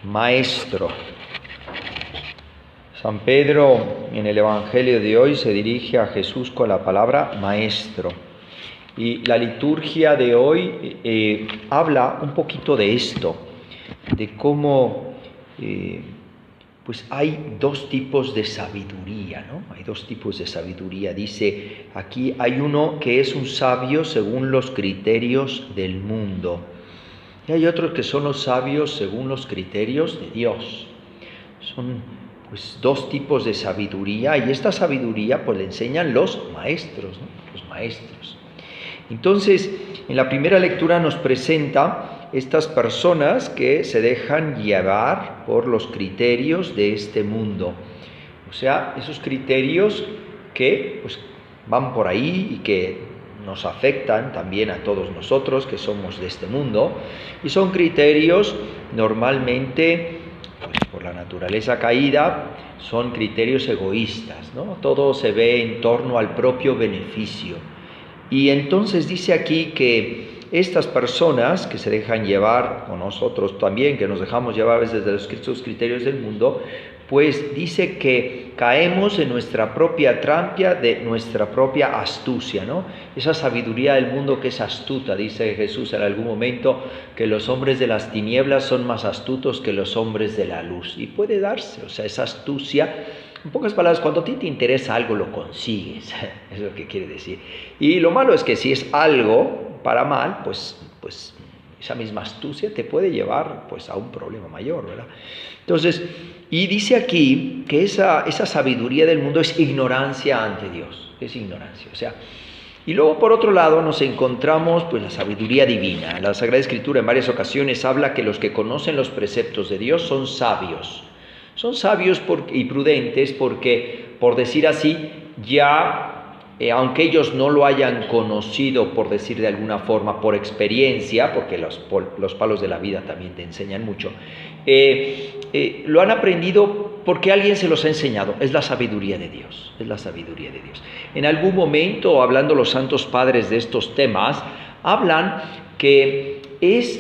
Maestro. San Pedro en el Evangelio de hoy se dirige a Jesús con la palabra Maestro. Y la liturgia de hoy habla un poquito de esto, de cómo pues hay dos tipos de sabiduría, ¿no? Hay dos tipos de sabiduría. Dice, aquí hay uno que es un sabio según los criterios del mundo. Y hay otros que son los sabios según los criterios de Dios. Son pues dos tipos de sabiduría, y esta sabiduría pues le enseñan los maestros, ¿no? Los maestros. Entonces, en la primera lectura nos presenta estas personas que se dejan llevar por los criterios de este mundo. O sea, esos criterios que pues van por ahí y que nos afectan también a todos nosotros que somos de este mundo, y son criterios normalmente, pues por la naturaleza caída, son criterios egoístas, ¿no? Todo se ve en torno al propio beneficio. Y entonces dice aquí que estas personas que se dejan llevar, o nosotros también, que nos dejamos llevar a veces de esos criterios del mundo, pues dice que caemos en nuestra propia trampa, de nuestra propia astucia, ¿no? Esa sabiduría del mundo que es astuta, dice Jesús en algún momento, que los hombres de las tinieblas son más astutos que los hombres de la luz. Y puede darse, o sea, esa astucia. En pocas palabras, cuando a ti te interesa algo, lo consigues, es lo que quiere decir. Y lo malo es que si es algo para mal, pues esa misma astucia te puede llevar pues a un problema mayor, ¿verdad? Entonces, y dice aquí que esa sabiduría del mundo es ignorancia ante Dios, es ignorancia, o sea. Y luego por otro lado nos encontramos pues la sabiduría divina. La Sagrada Escritura en varias ocasiones habla que los que conocen los preceptos de Dios son sabios. Son sabios y prudentes porque, por decir así, ya, aunque ellos no lo hayan conocido, por decir de alguna forma, por experiencia, porque los palos de la vida también te enseñan mucho, lo han aprendido porque alguien se los ha enseñado. Es la sabiduría de Dios, es la sabiduría de Dios. En algún momento, hablando los santos padres de estos temas, hablan que es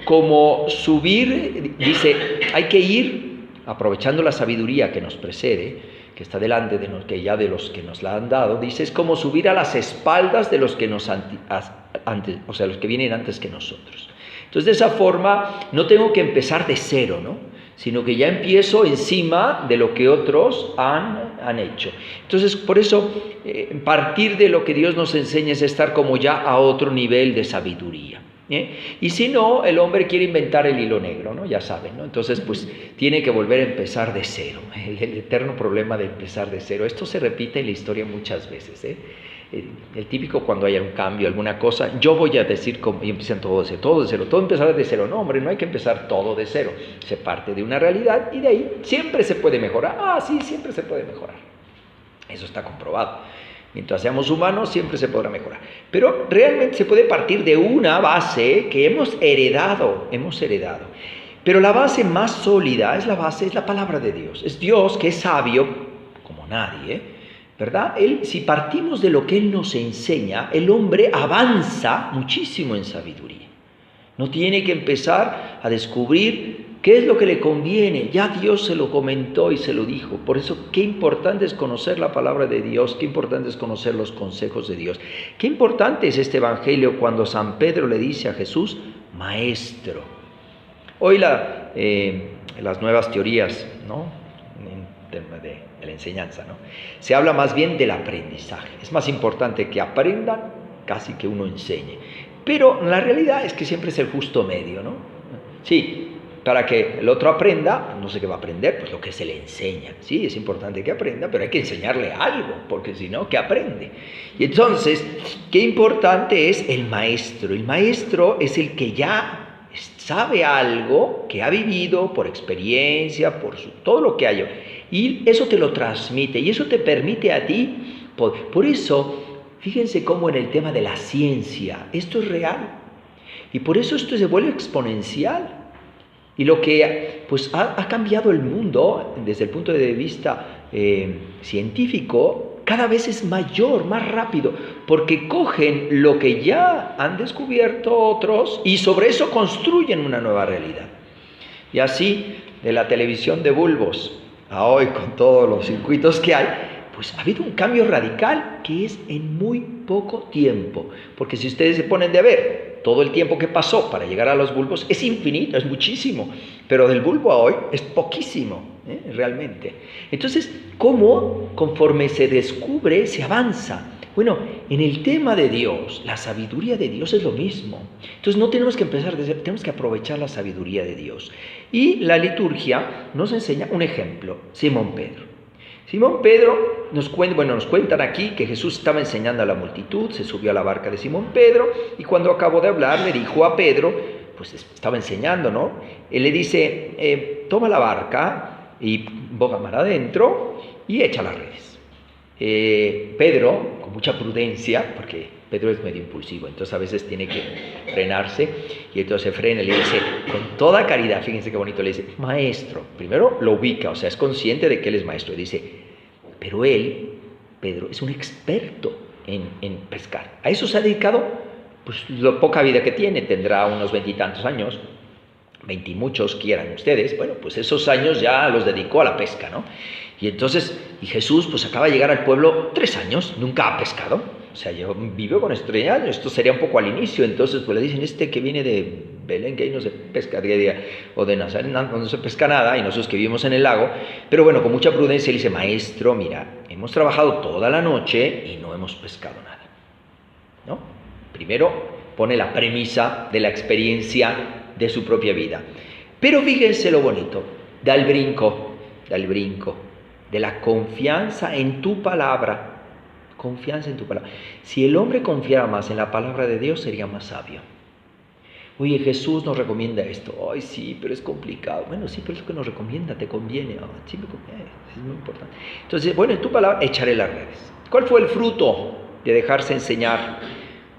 como subir, dice, hay que ir aprovechando la sabiduría que nos precede, que está delante de los que nos la han dado, dice, es como subir a las espaldas de los que los que vienen antes que nosotros. Entonces, de esa forma, no tengo que empezar de cero, ¿no? Sino que ya empiezo encima de lo que otros han hecho. Entonces, por eso, partir de lo que Dios nos enseña es estar como ya a otro nivel de sabiduría. Y si no, el hombre quiere inventar el hilo negro, ¿no? Ya saben, ¿no? Entonces, pues, tiene que volver a empezar de cero, el eterno problema de empezar de cero. Esto se repite en la historia muchas veces, el típico cuando hay un cambio, alguna cosa, yo voy a decir, y empiezan todo de cero, todo empezar de cero. No, hombre, no hay que empezar todo de cero. Se parte de una realidad y de ahí siempre se puede mejorar. Sí, siempre se puede mejorar. Eso está comprobado. Mientras seamos humanos, siempre se podrá mejorar. Pero realmente se puede partir de una base que hemos heredado. Pero la base más sólida es la palabra de Dios. Es Dios que es sabio como nadie, ¿verdad? Si partimos de lo que Él nos enseña, el hombre avanza muchísimo en sabiduría. No tiene que empezar a descubrir qué es lo que le conviene. Ya Dios se lo comentó y se lo dijo. Por eso, qué importante es conocer la palabra de Dios, qué importante es conocer los consejos de Dios. Qué importante es este evangelio cuando San Pedro le dice a Jesús, Maestro. Hoy las nuevas teorías, ¿no? En tema de la enseñanza, ¿no? Se habla más bien del aprendizaje. Es más importante que aprendan casi que uno enseñe. Pero la realidad es que siempre es el justo medio, ¿no? Sí, para que el otro aprenda, no sé qué va a aprender, pues lo que se le enseña. Sí, es importante que aprenda, pero hay que enseñarle algo, porque si no, ¿qué aprende? Y entonces, qué importante es el maestro. El maestro es el que ya sabe algo, que ha vivido por experiencia, todo lo que hay. Y eso te lo transmite, y eso te permite a ti. Por eso, fíjense cómo en el tema de la ciencia, esto es real. Y por eso esto se vuelve exponencial. Y lo que pues, ha cambiado el mundo desde el punto de vista científico, cada vez es mayor, más rápido, porque cogen lo que ya han descubierto otros y sobre eso construyen una nueva realidad. Y así, de la televisión de bulbos a hoy con todos los circuitos que hay, pues ha habido un cambio radical que es en muy poco tiempo. Porque si ustedes se ponen de ver todo el tiempo que pasó para llegar a los bulbos, es infinito, es muchísimo. Pero del bulbo a hoy es poquísimo, realmente. Entonces, ¿cómo conforme se descubre, se avanza? Bueno, en el tema de Dios, la sabiduría de Dios es lo mismo. Entonces no tenemos que empezar de cero, tenemos que aprovechar la sabiduría de Dios. Y la liturgia nos enseña un ejemplo, Simón Pedro. Simón Pedro nos cuentan aquí que Jesús estaba enseñando a la multitud, se subió a la barca de Simón Pedro y cuando acabó de hablar le dijo a Pedro, pues estaba enseñando, ¿no? Él le dice, toma la barca y boga mar adentro y echa las redes. Pedro, con mucha prudencia, porque Pedro es medio impulsivo, entonces a veces tiene que frenarse, y entonces se frena y le dice, con toda caridad, fíjense qué bonito, le dice, maestro, primero lo ubica, o sea, es consciente de que él es maestro, y dice, pero él, Pedro, es un experto en pescar, a eso se ha dedicado, pues, la poca vida que tiene, tendrá unos 20 y tantos años, 20 y muchos quieran ustedes, bueno, pues esos años ya los dedicó a la pesca, ¿no? Y entonces, y Jesús pues acaba de llegar al pueblo 3 años, nunca ha pescado, o sea, vivió con esto 3 años, esto sería un poco al inicio, entonces pues le dicen, que viene de Belén, que ahí no se pesca día a día, o de Nazaret, no se pesca nada, y nosotros que vivimos en el lago, pero bueno, con mucha prudencia le dice, maestro, mira, hemos trabajado toda la noche y no hemos pescado nada, ¿no? Primero pone la premisa de la experiencia de su propia vida, pero fíjense lo bonito, da el brinco, de la confianza en tu palabra, confianza en tu palabra. Si el hombre confiara más en la palabra de Dios, sería más sabio. Oye, Jesús nos recomienda esto. Ay, sí, pero es complicado. Bueno, sí, pero es lo que nos recomienda, te conviene. Sí, me conviene, es muy importante. Entonces, bueno, en tu palabra, echaré las redes. ¿Cuál fue el fruto de dejarse enseñar?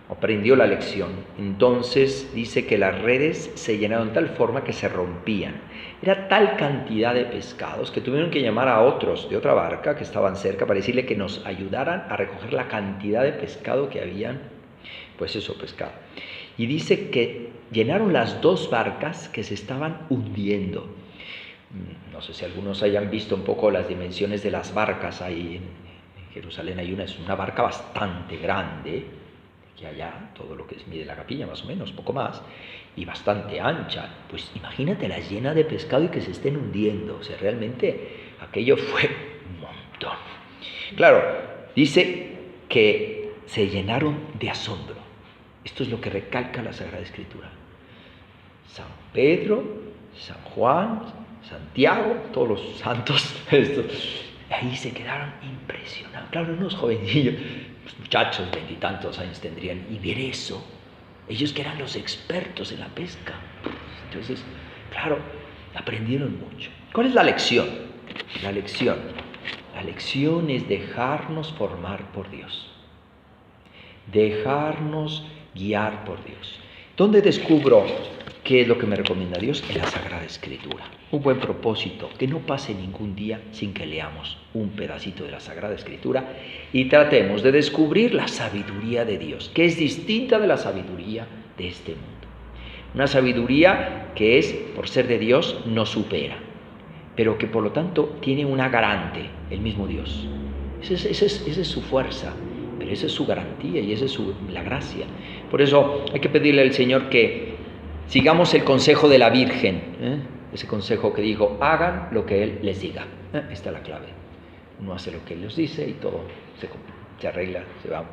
Aprendió la lección. Entonces dice que las redes se llenaron de tal forma que se rompían. Era tal cantidad de pescados que tuvieron que llamar a otros de otra barca que estaban cerca para decirle que nos ayudaran a recoger la cantidad de pescado que habían, pues eso, pescado. Y dice que llenaron las 2 barcas que se estaban hundiendo. No sé si algunos hayan visto un poco las dimensiones de las barcas. Ahí en Jerusalén hay es una barca bastante grande, que allá, todo lo que mide la capilla más o menos, poco más, y bastante ancha. Pues imagínate la llena de pescado y que se estén hundiendo. O sea, realmente aquello fue un montón. Claro, dice que se llenaron de asombro. Esto es lo que recalca la Sagrada Escritura. San Pedro, San Juan, Santiago, todos los santos, ahí se quedaron impresionados. Claro, unos jovencillos, muchachos, 20 y tantos años tendrían, y ver eso, ellos que eran los expertos en la pesca. Entonces, claro, aprendieron mucho. ¿Cuál es la lección? La lección es dejarnos formar por Dios, dejarnos guiar por Dios. ¿Dónde descubro qué es lo que me recomienda Dios? En la Sagrada Escritura. Un buen propósito, que no pase ningún día sin que leamos un pedacito de la Sagrada Escritura y tratemos de descubrir la sabiduría de Dios, que es distinta de la sabiduría de este mundo. Una sabiduría que es, por ser de Dios, nos supera, pero que por lo tanto tiene una garante, el mismo Dios. Esa es su fuerza, pero esa es su garantía y esa es la gracia. Por eso hay que pedirle al Señor que sigamos el consejo de la Virgen, ese consejo que dijo, hagan lo que Él les diga. Esta es la clave. Uno hace lo que Él les dice y todo se arregla, se va.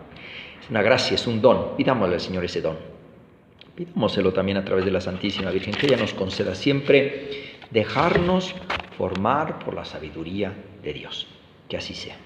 Es una gracia, es un don. Pidámosle al Señor ese don. Pidámoselo también a través de la Santísima Virgen, que ella nos conceda siempre dejarnos formar por la sabiduría de Dios. Que así sea.